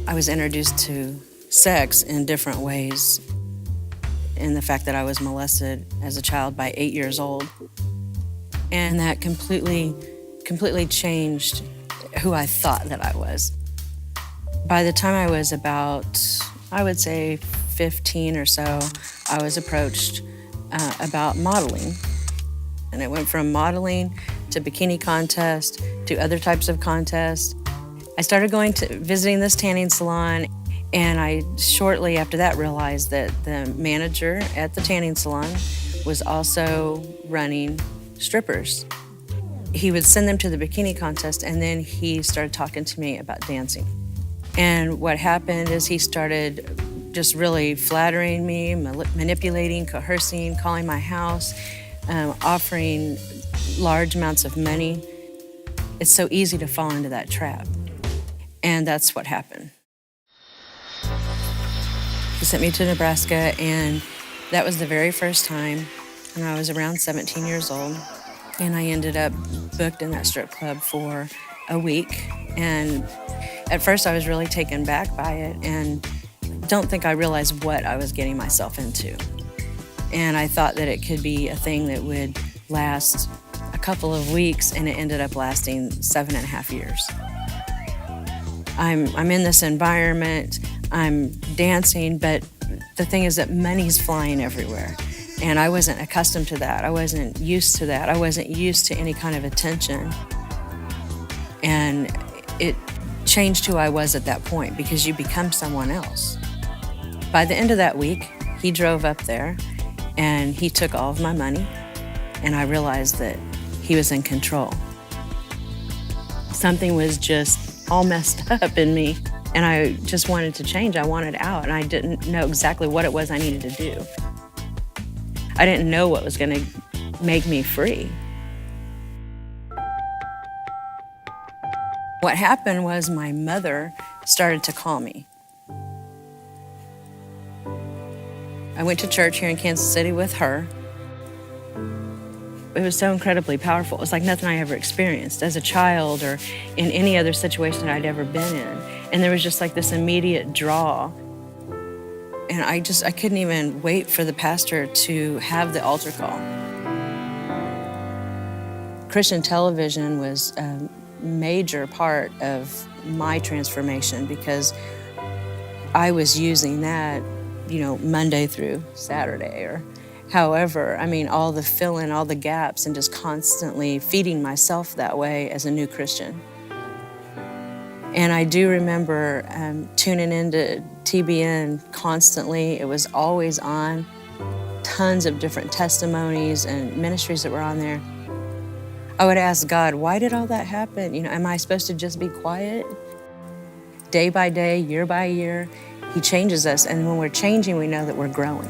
I was introduced to sex in different ways, in the fact that I was molested as a child by 8 years old. And that completely changed who I thought that I was. By the time I was about, I would say 15 or so, I was approached about modeling. And it went from modeling to bikini contest to other types of contests. I started visiting this tanning salon, and I shortly after that realized that the manager at the tanning salon was also running strippers. He would send them to the bikini contest, and then he started talking to me about dancing. And what happened is he started just really flattering me, manipulating, coercing, calling my house, offering large amounts of money. It's so easy to fall into that trap. And that's what happened. He sent me to Nebraska, and that was the very first time. And I was around 17 years old. And I ended up booked in that strip club for a week. And at first I was really taken back by it, and don't think I realized what I was getting myself into. And I thought that it could be a thing that would last a couple of weeks, and it ended up lasting 7.5 years. I'm in this environment, I'm dancing, but the thing is that money's flying everywhere. And I wasn't accustomed to that. I wasn't used to that. I wasn't used to any kind of attention. And it changed who I was at that point, because you become someone else. By the end of that week, he drove up there and he took all of my money, and I realized that he was in control. Something was just all messed up in me, and I just wanted to change. I wanted out, and I didn't know exactly what it was I needed to do. I didn't know what was going to make me free. What happened was my mother started to call me. I went to church here in Kansas City with her. It was so incredibly powerful. It was like nothing I ever experienced as a child or in any other situation that I'd ever been in. And there was just like this immediate draw. And I couldn't even wait for the pastor to have the altar call. Christian television was a major part of my transformation, because I was using that, Monday through Saturday, or however, all the fill-in, all the gaps, and just constantly feeding myself that way as a new Christian. And I do remember tuning into TBN constantly. It was always on, tons of different testimonies and ministries that were on there. I would ask God, why did all that happen? Am I supposed to just be quiet? Day by day, year by year, He changes us, and when we're changing, we know that we're growing.